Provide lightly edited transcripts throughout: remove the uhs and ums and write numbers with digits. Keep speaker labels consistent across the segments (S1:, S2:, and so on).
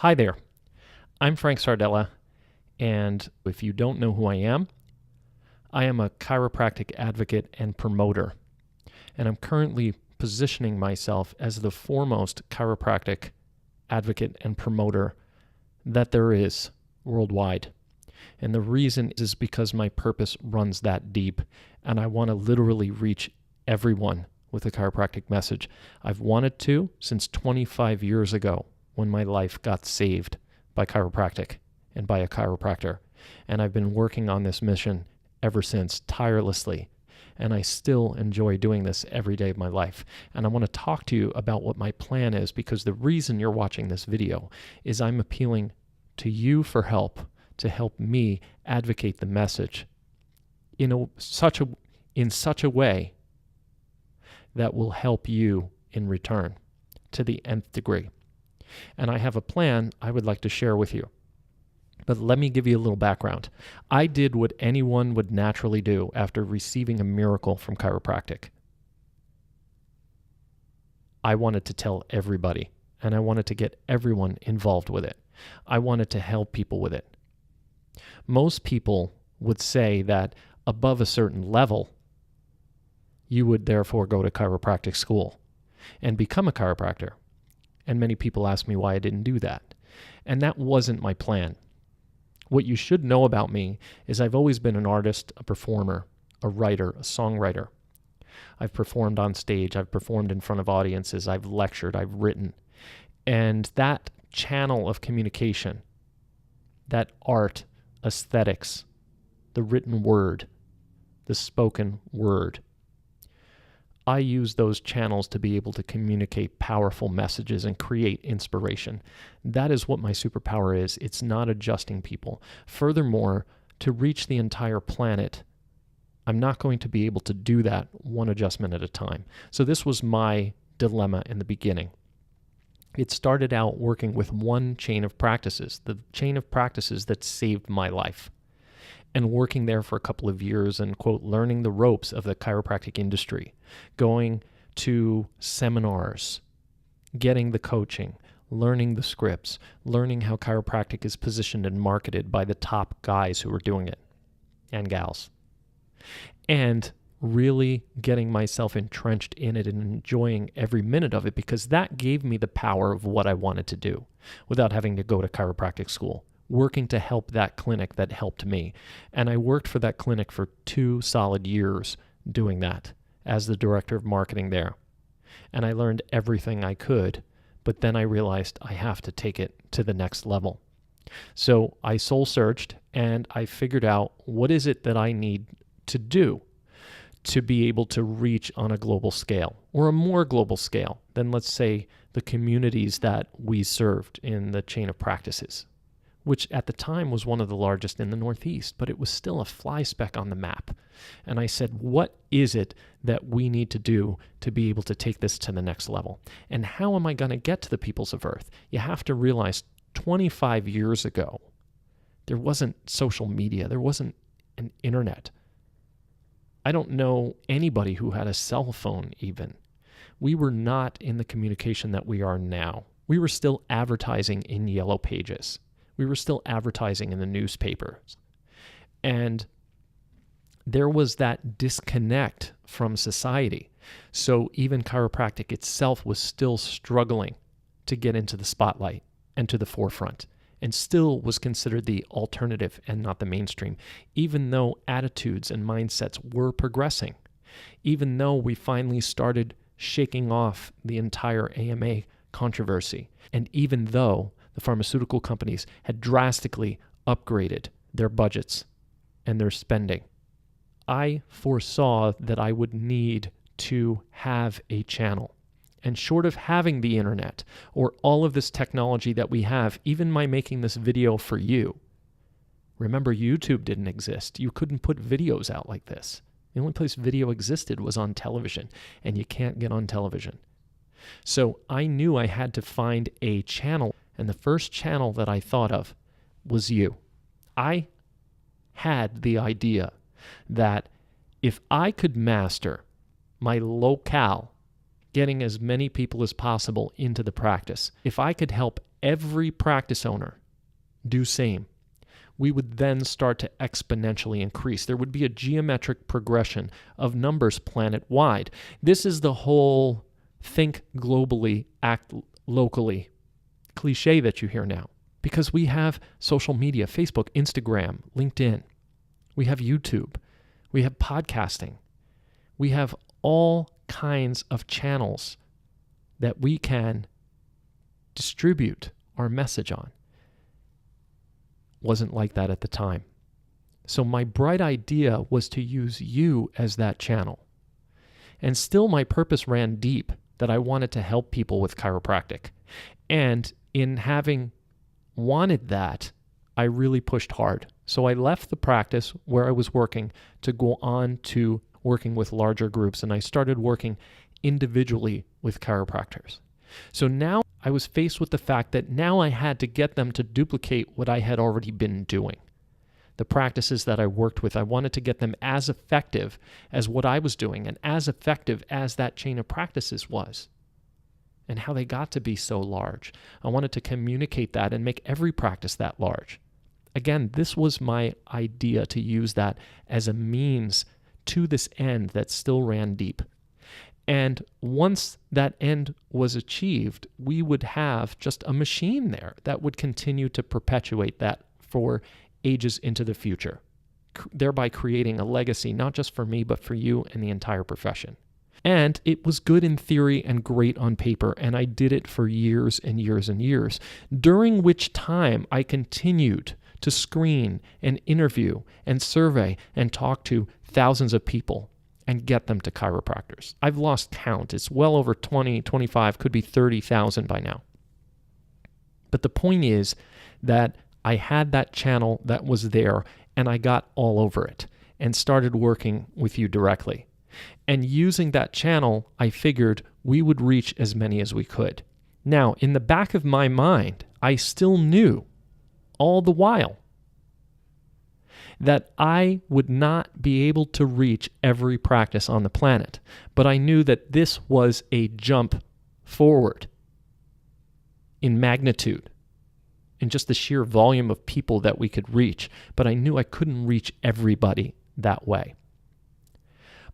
S1: Hi there, I'm Frank Sardella, and if you don't know who I am a chiropractic advocate and promoter, and I'm currently positioning myself as the foremost chiropractic advocate and promoter that there is worldwide. And the reason is because my purpose runs that deep, and I want to literally reach everyone with a chiropractic message. I've wanted to since 25 years ago when my life got saved by chiropractic and by a chiropractor. And I've been working on this mission ever since, tirelessly. And I still enjoy doing this every day of my life. And I want to talk to you about what my plan is, because the reason you're watching this video is I'm appealing to you for help, to help me advocate the message in such a way that will help you in return to the nth degree. And I have a plan I would like to share with you. But let me give you a little background. I did what anyone would naturally do after receiving a miracle from chiropractic. I wanted to tell everybody, and I wanted to get everyone involved with it. I wanted to help people with it. Most people would say that above a certain level, you would therefore go to chiropractic school and become a chiropractor. And many people ask me why I didn't do that. And that wasn't my plan. What you should know about me is I've always been an artist, a performer, a writer, a songwriter. I've performed on stage. I've performed in front of audiences. I've lectured. I've written. And that channel of communication, that art, aesthetics, the written word, the spoken word, I use those channels to be able to communicate powerful messages and create inspiration. That is what my superpower is. It's not adjusting people. Furthermore, to reach the entire planet, I'm not going to be able to do that one adjustment at a time. So this was my dilemma in the beginning. It started out working with one chain of practices, the chain of practices that saved my life, and working there for a couple of years and, quote, learning the ropes of the chiropractic industry, going to seminars, getting the coaching, learning the scripts, learning how chiropractic is positioned and marketed by the top guys who are doing it, and gals, and really getting myself entrenched in it and enjoying every minute of it, because that gave me the power of what I wanted to do without having to go to chiropractic school. Working to help that clinic that helped me. And I worked for that clinic for 2 solid years doing that as the director of marketing there. And I learned everything I could, but then I realized I have to take it to the next level. So I soul searched and I figured out, what is it that I need to do to be able to reach on a global scale, or a more global scale than, let's say, the communities that we served in the chain of practices, which at the time was one of the largest in the Northeast, but it was still a fly speck on the map. And I said, what is it that we need to do to be able to take this to the next level? And how am I going to get to the peoples of Earth? You have to realize 25 years ago, there wasn't social media. There wasn't an internet. I don't know anybody who had a cell phone even. We were not in the communication that we are now. We were still advertising in yellow pages. We were still advertising in the newspapers. And there was that disconnect from society. So even chiropractic itself was still struggling to get into the spotlight and to the forefront, and still was considered the alternative and not the mainstream, even though attitudes and mindsets were progressing, even though we finally started shaking off the entire AMA controversy, and even though the pharmaceutical companies had drastically upgraded their budgets and their spending. I foresaw that I would need to have a channel. And short of having the internet or all of this technology that we have, even my making this video for you, remember, YouTube didn't exist. You couldn't put videos out like this. The only place video existed was on television, and you can't get on television. So I knew I had to find a channel. And the first channel that I thought of was you. I had the idea that if I could master my locale, getting as many people as possible into the practice, if I could help every practice owner do same, we would then start to exponentially increase. There would be a geometric progression of numbers planet-wide. This is the whole think globally, act locally cliche that you hear now, because we have social media, Facebook, Instagram, LinkedIn. We have YouTube. We have podcasting. We have all kinds of channels that we can distribute our message on. Wasn't like that at the time. So my bright idea was to use you as that channel. And still my purpose ran deep, that I wanted to help people with chiropractic. And in having wanted that, I really pushed hard. So I left the practice where I was working to go on to working with larger groups, and I started working individually with chiropractors. So now I was faced with the fact that now I had to get them to duplicate what I had already been doing. The practices that I worked with, I wanted to get them as effective as what I was doing and as effective as that chain of practices was, and how they got to be so large. I wanted to communicate that and make every practice that large. Again, this was my idea, to use that as a means to this end that still ran deep. And once that end was achieved, we would have just a machine there that would continue to perpetuate that for ages into the future, thereby creating a legacy, not just for me, but for you and the entire profession. And it was good in theory and great on paper, and I did it for years and years and years, during which time I continued to screen and interview and survey and talk to thousands of people and get them to chiropractors. I've lost count. It's well over 20, 25, could be 30,000 by now. But the point is that I had that channel that was there, and I got all over it and started working with you directly. And using that channel, I figured we would reach as many as we could. Now, in the back of my mind, I still knew all the while that I would not be able to reach every practice on the planet. But I knew that this was a jump forward in magnitude, in just the sheer volume of people that we could reach. But I knew I couldn't reach everybody that way.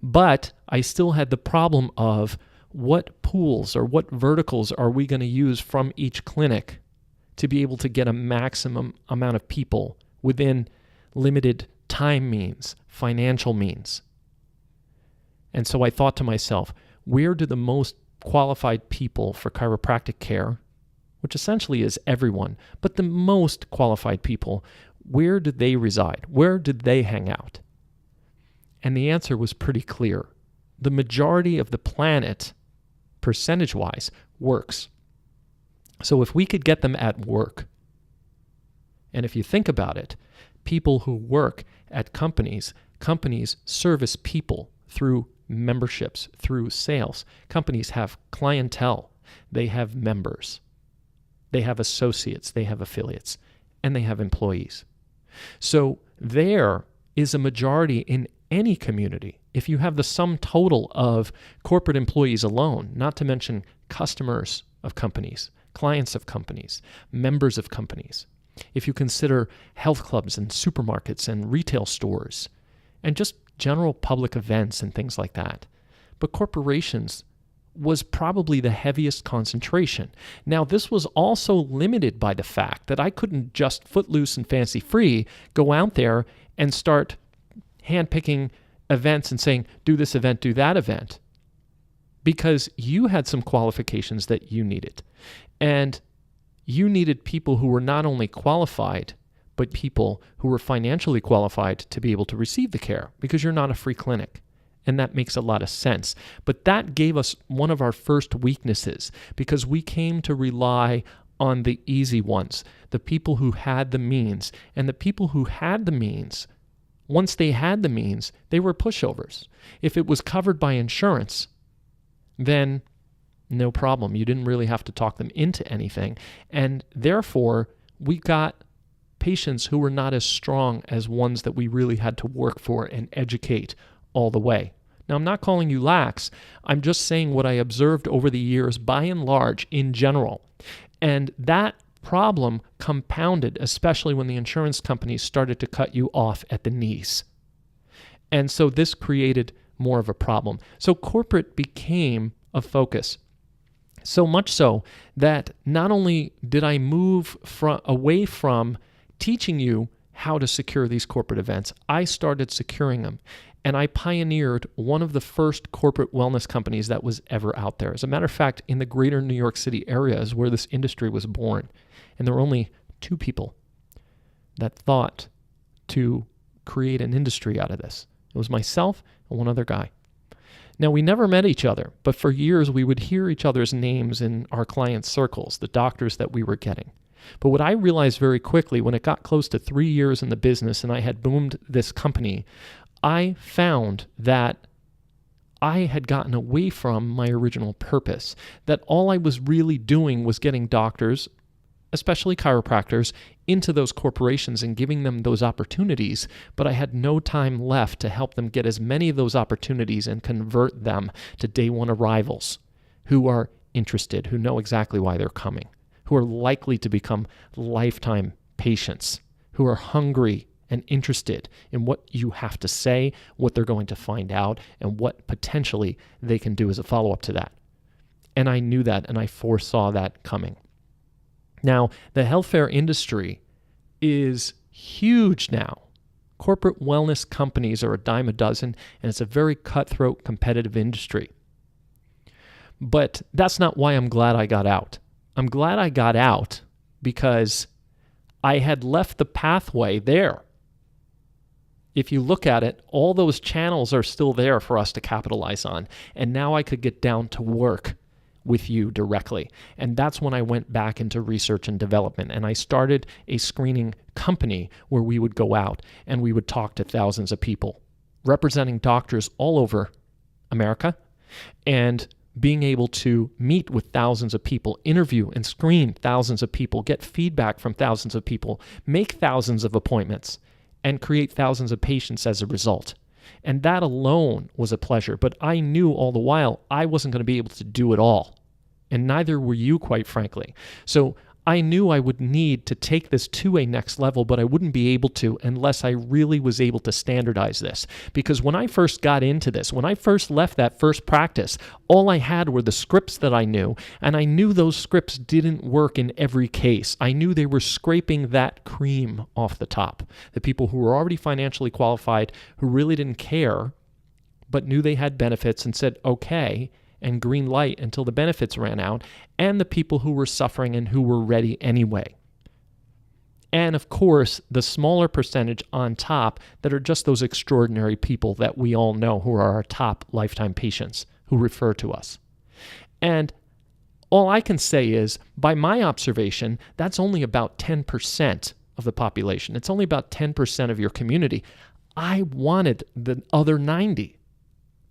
S1: But I still had the problem of what pools or what verticals are we going to use from each clinic to be able to get a maximum amount of people within limited time means, financial means. And so I thought to myself, where do the most qualified people for chiropractic care, which essentially is everyone, but the most qualified people, where do they reside? Where did they hang out? And the answer was pretty clear. The majority of the planet, percentage-wise, works. So if we could get them at work, and if you think about it, people who work at companies service people through memberships, through sales. Companies have clientele, they have members, they have associates, they have affiliates, and they have employees. So there is a majority in any community. If you have the sum total of corporate employees alone, not to mention customers of companies, clients of companies, members of companies, if you consider health clubs and supermarkets and retail stores and just general public events and things like that. But corporations was probably the heaviest concentration. Now, this was also limited by the fact that I couldn't just footloose and fancy free go out there and start handpicking events and saying, do this event, do that event, because you had some qualifications that you needed. And you needed people who were not only qualified, but people who were financially qualified to be able to receive the care, because you're not a free clinic. And that makes a lot of sense. But that gave us one of our first weaknesses, because we came to rely on the easy ones, the people who had the means. And the people who had the means, once they had the means, they were pushovers. If it was covered by insurance, then no problem. You didn't really have to talk them into anything. And therefore, we got patients who were not as strong as ones that we really had to work for and educate all the way. Now, I'm not calling you lax. I'm just saying what I observed over the years, by and large, in general. And that problem compounded, especially when the insurance companies started to cut you off at the knees. And so this created more of a problem. So corporate became a focus. So much so that not only did I move away from teaching you how to secure these corporate events, I started securing them. And I pioneered one of the first corporate wellness companies that was ever out there. As a matter of fact, in the greater New York City area is where this industry was born. And there were only 2 people that thought to create an industry out of this. It was myself and one other guy. Now, we never met each other, but for years we would hear each other's names in our client circles, the doctors that we were getting. But what I realized very quickly when it got close to 3 years in the business and I had boomed this company, I found that I had gotten away from my original purpose, that all I was really doing was getting doctors, especially chiropractors, into those corporations and giving them those opportunities, but I had no time left to help them get as many of those opportunities and convert them to day one arrivals who are interested, who know exactly why they're coming, who are likely to become lifetime patients, who are hungry and interested in what you have to say, what they're going to find out, and what potentially they can do as a follow-up to that. And I knew that, and I foresaw that coming. Now, the healthcare industry is huge now. Corporate wellness companies are a dime a dozen, and it's a very cutthroat, competitive industry. But that's not why I'm glad I got out. I'm glad I got out because I had left the pathway there. If you look at it, all those channels are still there for us to capitalize on. And now I could get down to work with you directly. And that's when I went back into research and development. And I started a screening company where we would go out and we would talk to thousands of people, representing doctors all over America, and being able to meet with thousands of people, interview and screen thousands of people, get feedback from thousands of people, make thousands of appointments, and create thousands of patients as a result. And that alone was a pleasure. But I knew all the while I wasn't going to be able to do it all. And neither were you, quite frankly. So I knew I would need to take this to a next level, but I wouldn't be able to unless I really was able to standardize this. Because when I first got into this, when I first left that first practice, all I had were the scripts that I knew, and I knew those scripts didn't work in every case. I knew they were scraping that cream off the top. The people who were already financially qualified, who really didn't care, but knew they had benefits and said, okay, and green light until the benefits ran out, and the people who were suffering and who were ready anyway. And of course, the smaller percentage on top that are just those extraordinary people that we all know who are our top lifetime patients who refer to us. And all I can say is, by my observation, that's only about 10% of the population. It's only about 10% of your community. I wanted the other 90.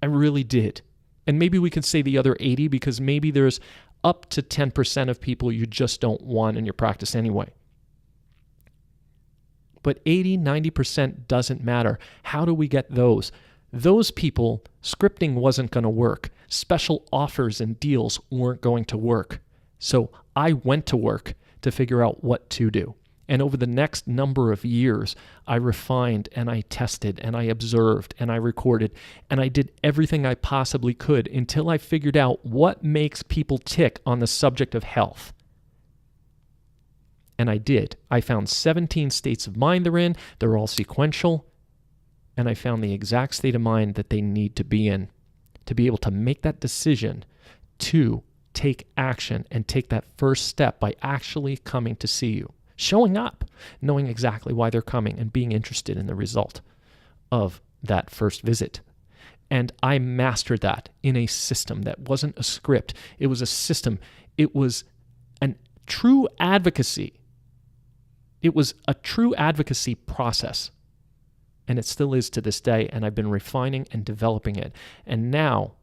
S1: I really did. And maybe we could say the other 80 because maybe there's up to 10% of people you just don't want in your practice anyway. But 80, 90% doesn't matter. How do we get those? Those people, scripting wasn't going to work. Special offers and deals weren't going to work. So I went to work to figure out what to do. And over the next number of years, I refined and I tested and I observed and I recorded and I did everything I possibly could until I figured out what makes people tick on the subject of health. And I did. I found 17 states of mind they're in. They're all sequential. And I found the exact state of mind that they need to be in to be able to make that decision to take action and take that first step by actually coming to see you. Showing up, knowing exactly why they're coming, and being interested in the result of that first visit. And I mastered that in a system that wasn't a script. It was a system. It was a true advocacy. It was a true advocacy process. And it still is to this day. And I've been refining and developing it. And now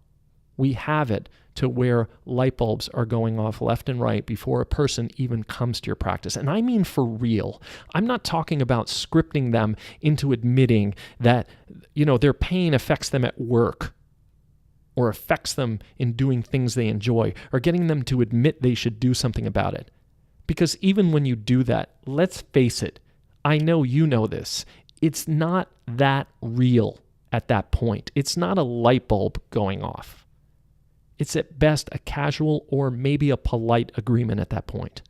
S1: we have it to where light bulbs are going off left and right before a person even comes to your practice. And I mean for real. I'm not talking about scripting them into admitting that, their pain affects them at work or affects them in doing things they enjoy or getting them to admit they should do something about it. Because even when you do that, let's face it, I know you know this, it's not that real at that point. It's not a light bulb going off. It's at best a casual or maybe a polite agreement at that point.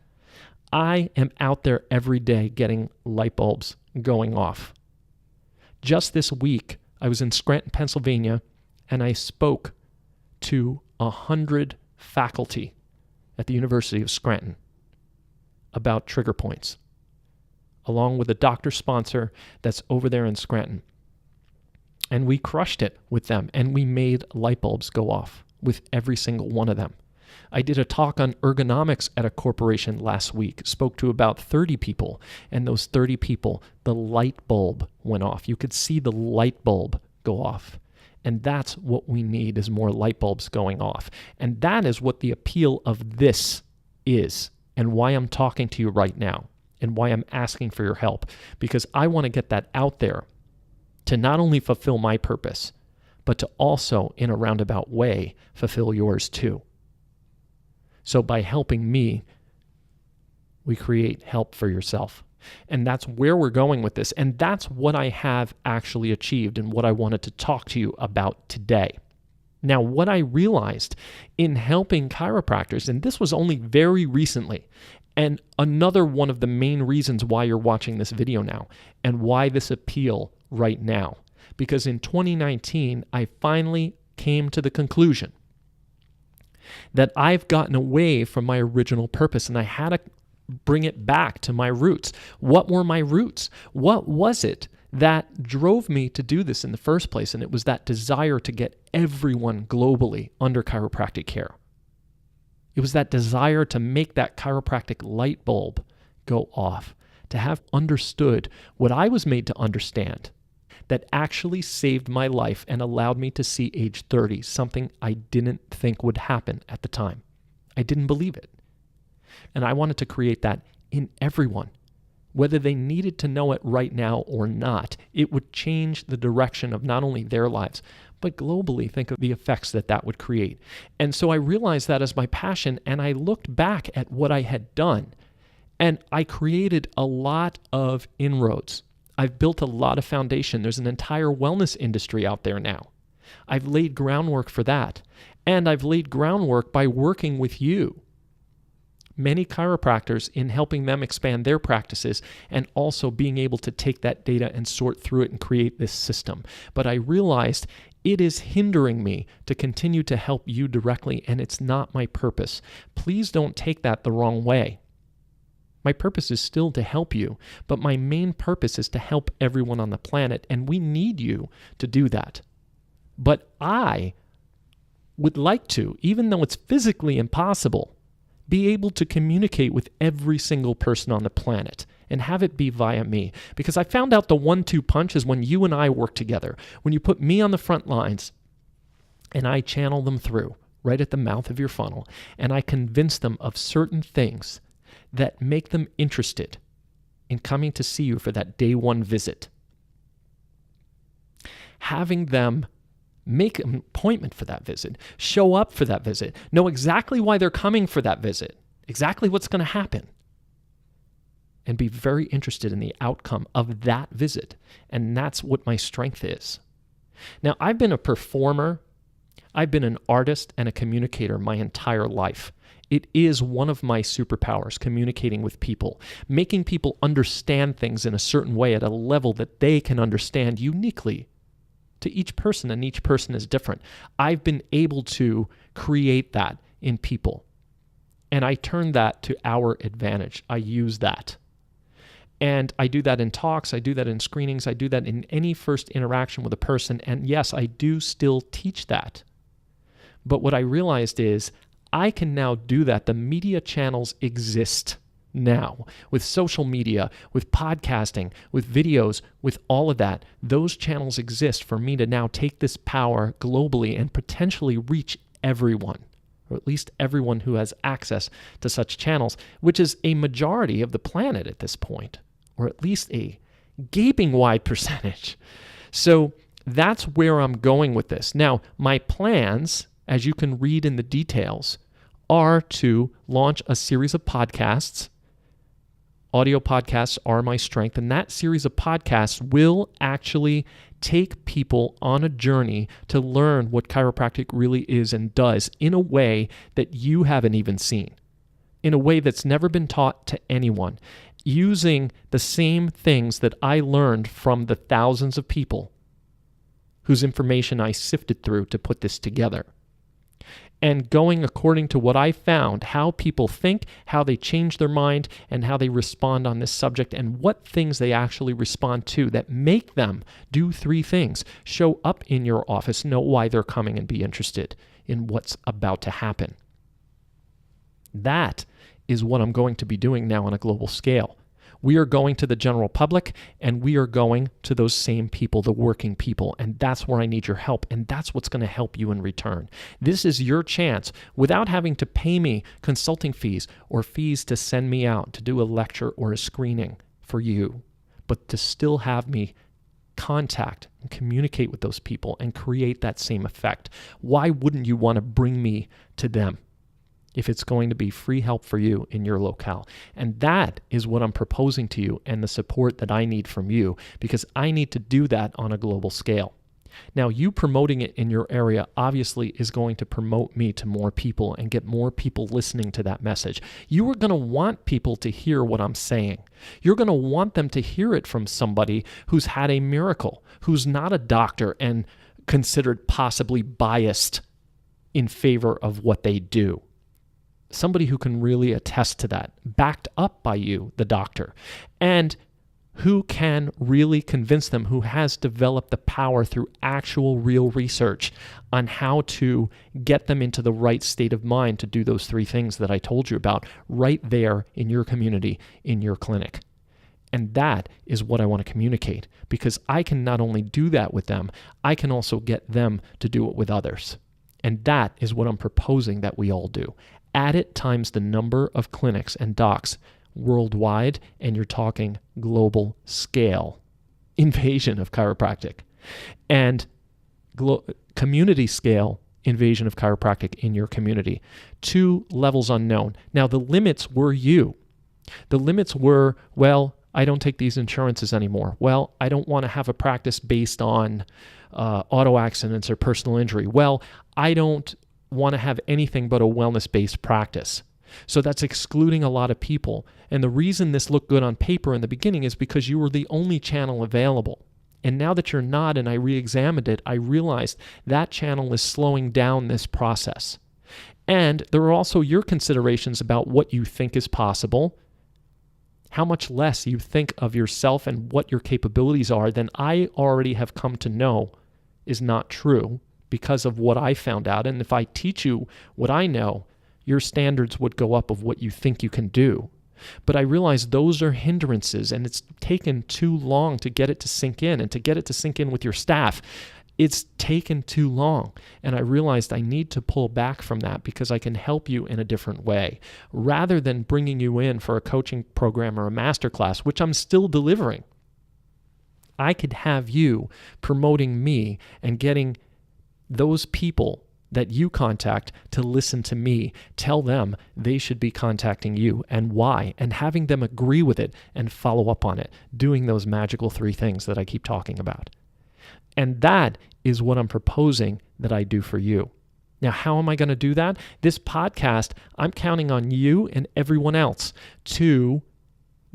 S1: I am out there every day getting light bulbs going off. Just this week, I was in Scranton, Pennsylvania, and I spoke to 100 faculty at the University of Scranton about trigger points, along with a doctor sponsor that's over there in Scranton. And we crushed it with them, and we made light bulbs go off with every single one of them. I did a talk on ergonomics at a corporation last week, spoke to about 30 people, and those 30 people, the light bulb went off. You could see the light bulb go off. And that's what we need, is more light bulbs going off. And that is what the appeal of this is, and why I'm talking to you right now, and why I'm asking for your help, because I want to get that out there to not only fulfill my purpose, but to also, in a roundabout way, fulfill yours too. So by helping me, we create help for yourself. And that's where we're going with this. And that's what I have actually achieved and what I wanted to talk to you about today. Now, what I realized in helping chiropractors, and this was only very recently, and another one of the main reasons why you're watching this video now and why this appeal right now, because in 2019, I finally came to the conclusion that I've gotten away from my original purpose, and I had to bring it back to my roots. What were my roots? What was it that drove me to do this in the first place? And it was that desire to get everyone globally under chiropractic care. It was that desire to make that chiropractic light bulb go off, to have understood what I was made to understand, that actually saved my life and allowed me to see age 30, something I didn't think would happen at the time. I didn't believe it. And I wanted to create that in everyone. Whether they needed to know it right now or not, it would change the direction of not only their lives, but globally. Think of the effects that that would create. And so I realized that as my passion, and I looked back at what I had done, and I created a lot of inroads. I've built a lot of foundation. There's an entire wellness industry out there now. I've laid groundwork for that. And I've laid groundwork by working with you, many chiropractors, in helping them expand their practices and also being able to take that data and sort through it and create this system. But I realized it is hindering me to continue to help you directly, and it's not my purpose. Please don't take that the wrong way. My purpose is still to help you, but my main purpose is to help everyone on the planet, and we need you to do that. But I would like to, even though it's physically impossible, be able to communicate with every single person on the planet and have it be via me. Because I found out the 1-2 punch is when you and I work together. When you put me on the front lines and I channel them through right at the mouth of your funnel, and I convince them of certain things that make them interested in coming to see you for that day one visit. Having them make an appointment for that visit, show up for that visit, know exactly why they're coming for that visit, exactly what's going to happen, and be very interested in the outcome of that visit. And that's what my strength is. Now, I've been a performer, I've been an artist and a communicator my entire life. It is one of my superpowers, communicating with people, making people understand things in a certain way at a level that they can understand uniquely to each person, and each person is different. I've been able to create that in people, and I turn that to our advantage. I use that. And I do that in talks, I do that in screenings, I do that in any first interaction with a person, and yes, I do still teach that. But what I realized is I can now do that. The media channels exist now with social media, with podcasting, with videos, with all of that. Those channels exist for me to now take this power globally and potentially reach everyone, or at least everyone who has access to such channels, which is a majority of the planet at this point, or at least a gaping wide percentage. So that's where I'm going with this. Now, my plans, as you can read in the details, are to launch a series of podcasts Audio podcasts are my strength, and that series of podcasts will actually take people on a journey to learn what chiropractic really is and does in a way that you haven't even seen, in a way that's never been taught to anyone, using the same things that I learned from the thousands of people whose information I sifted through to put this together. And going according to what I found, how people think, how they change their mind, and how they respond on this subject, and what things they actually respond to that make them do 3 things. Show up in your office, know why they're coming, and be interested in what's about to happen. That is what I'm going to be doing now on a global scale. We are going to the general public, and we are going to those same people, the working people, and that's where I need your help, and that's what's going to help you in return. This is your chance, without having to pay me consulting fees or fees to send me out to do a lecture or a screening for you, but to still have me contact and communicate with those people and create that same effect. Why wouldn't you want to bring me to them if it's going to be free help for you in your locale? And that is what I'm proposing to you, and the support that I need from you, because I need to do that on a global scale. Now, you promoting it in your area obviously is going to promote me to more people and get more people listening to that message. You are going to want people to hear what I'm saying. You're going to want them to hear it from somebody who's had a miracle, who's not a doctor and considered possibly biased in favor of what they do. Somebody who can really attest to that, backed up by you, the doctor, and who can really convince them, who has developed the power through actual real research on how to get them into the right state of mind to do those 3 things that I told you about right there in your community, in your clinic. And that is what I want to communicate, because I can not only do that with them, I can also get them to do it with others. And that is what I'm proposing that we all do. Add it times the number of clinics and docs worldwide, and you're talking global scale invasion of chiropractic, and community scale invasion of chiropractic in your community. 2 levels unknown. Now, the limits were you. The limits were, well, I don't take these insurances anymore. Well, I don't want to have a practice based on auto accidents or personal injury. Well, I don't want to have anything but a wellness-based practice. So that's excluding a lot of people. And the reason this looked good on paper in the beginning is because you were the only channel available. And now that you're not, and I re-examined it, I realized that channel is slowing down this process. And there are also your considerations about what you think is possible, how much less you think of yourself and what your capabilities are than I already have come to know is not true, because of what I found out. And if I teach you what I know, your standards would go up of what you think you can do. But I realize those are hindrances, and it's taken too long to get it to sink in, and to get it to sink in with your staff. It's taken too long. And I realized I need to pull back from that, because I can help you in a different way. Rather than bringing you in for a coaching program or a masterclass, which I'm still delivering, I could have you promoting me and getting those people that you contact to listen to me, tell them they should be contacting you and why, and having them agree with it and follow up on it, doing those magical 3 things that I keep talking about. And that is what I'm proposing that I do for you. Now, how am I going to do that? This podcast, I'm counting on you and everyone else to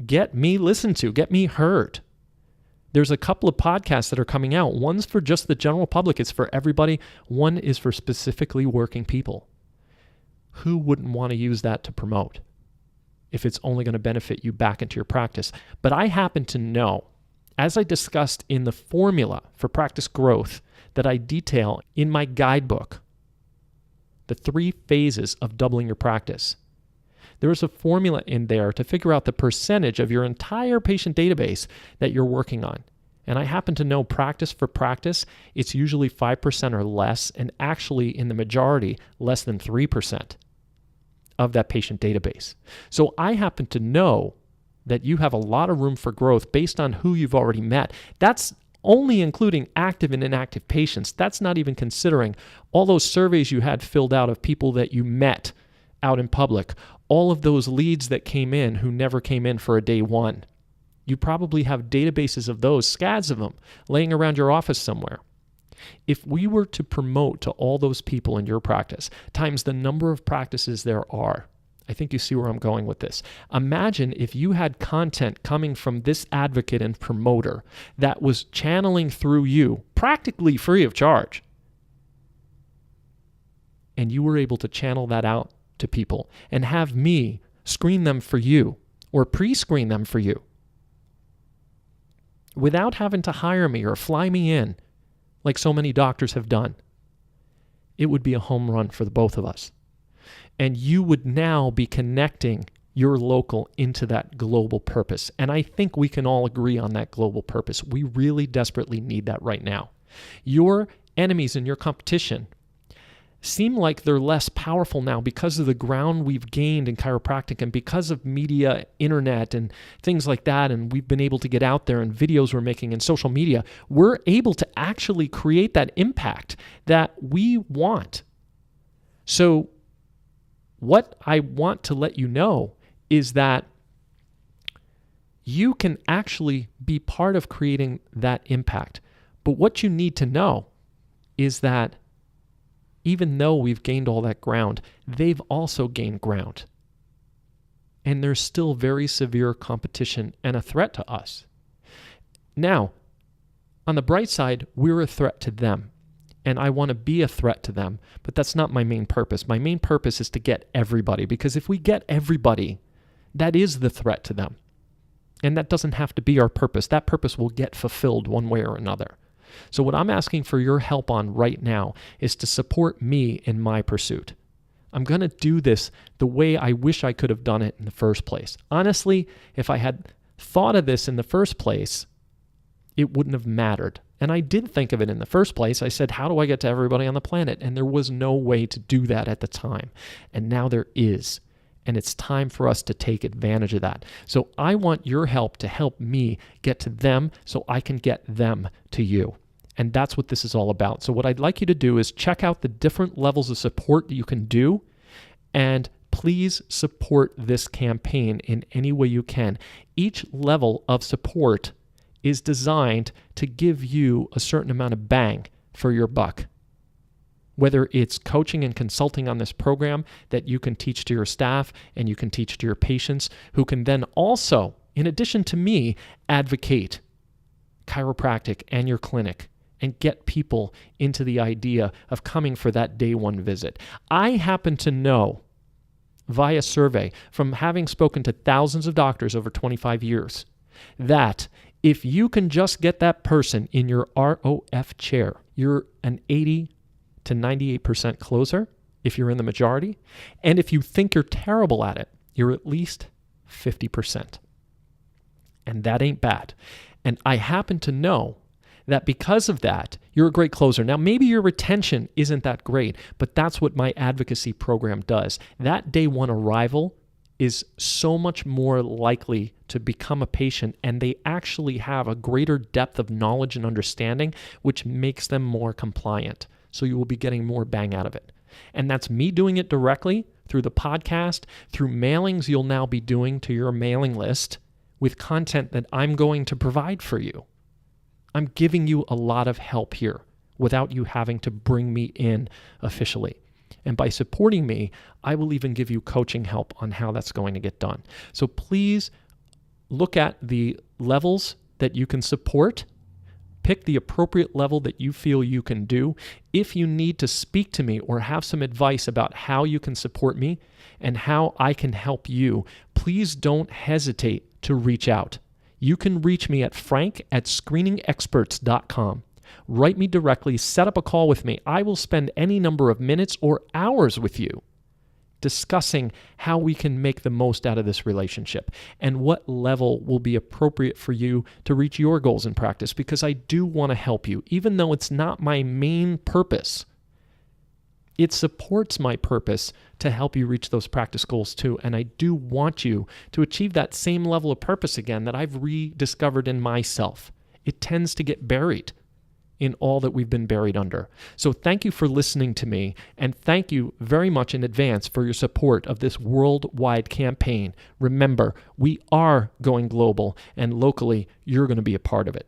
S1: get me listened to, get me heard. There's a couple of podcasts that are coming out. One's for just the general public. It's for everybody. One is for specifically working people. Who wouldn't want to use that to promote if it's only going to benefit you back into your practice? But I happen to know, as I discussed in the formula for practice growth that I detail in my guidebook, the 3 phases of doubling your practice, there is a formula in there to figure out the percentage of your entire patient database that you're working on. And I happen to know practice for practice, it's usually 5% or less, and actually in the majority, less than 3% of that patient database. So I happen to know that you have a lot of room for growth based on who you've already met. That's only including active and inactive patients. That's not even considering all those surveys you had filled out of people that you met out in public, all of those leads that came in who never came in for a day one. You probably have databases of those, scads of them, laying around your office somewhere. If we were to promote to all those people in your practice times the number of practices there are, I think you see where I'm going with this. Imagine if you had content coming from this advocate and promoter that was channeling through you, practically free of charge, and you were able to channel that out to people and have me screen them for you or pre-screen them for you without having to hire me or fly me in like so many doctors have done. It would be a home run for the both of us. And you would now be connecting your local into that global purpose. And I think we can all agree on that global purpose. We really desperately need that right now. Your enemies and your competition seem like they're less powerful now because of the ground we've gained in chiropractic and because of media, internet, and things like that. And we've been able to get out there and videos we're making in social media. We're able to actually create that impact that we want. So what I want to let you know is that you can actually be part of creating that impact. But what you need to know is that even though we've gained all that ground, they've also gained ground. And there's still very severe competition and a threat to us. Now, on the bright side, we're a threat to them. And I want to be a threat to them, but that's not my main purpose. My main purpose is to get everybody, because if we get everybody, that is the threat to them. And that doesn't have to be our purpose. That purpose will get fulfilled one way or another. So what I'm asking for your help on right now is to support me in my pursuit. I'm going to do this the way I wish I could have done it in the first place. Honestly, if I had thought of this in the first place, it wouldn't have mattered. And I did think of it in the first place. I said, how do I get to everybody on the planet? And there was no way to do that at the time. And now there is. And it's time for us to take advantage of that. So I want your help to help me get to them so I can get them to you. And that's what this is all about. So what I'd like you to do is check out the different levels of support that you can do, and please support this campaign in any way you can. Each level of support is designed to give you a certain amount of bang for your buck. Whether it's coaching and consulting on this program that you can teach to your staff and you can teach to your patients, who can then also, in addition to me, advocate chiropractic and your clinic and get people into the idea of coming for that day one visit. I happen to know via survey from having spoken to thousands of doctors over 25 years that if you can just get that person in your ROF chair, you're an 80 to 98% closer if you're in the majority. And if you think you're terrible at it, you're at least 50%. And that ain't bad. And I happen to know that because of that, you're a great closer. Now, maybe your retention isn't that great, but that's what my advocacy program does. That day one arrival is so much more likely to become a patient, and they actually have a greater depth of knowledge and understanding, which makes them more compliant. So you will be getting more bang out of it. And that's me doing it directly through the podcast, through mailings you'll now be doing to your mailing list with content that I'm going to provide for you. I'm giving you a lot of help here without you having to bring me in officially. And by supporting me, I will even give you coaching help on how that's going to get done. So please look at the levels that you can support. Pick the appropriate level that you feel you can do. If you need to speak to me or have some advice about how you can support me and how I can help you, please don't hesitate to reach out. You can reach me at frank@screeningexperts.com. Write me directly, set up a call with me. I will spend any number of minutes or hours with you discussing how we can make the most out of this relationship and what level will be appropriate for you to reach your goals in practice, because I do want to help you. Even though it's not my main purpose, it supports my purpose to help you reach those practice goals too. And I do want you to achieve that same level of purpose again that I've rediscovered in myself. It tends to get buried in all that we've been buried under. So thank you for listening to me, and thank you very much in advance for your support of this worldwide campaign. Remember, we are going global, and locally, you're going to be a part of it.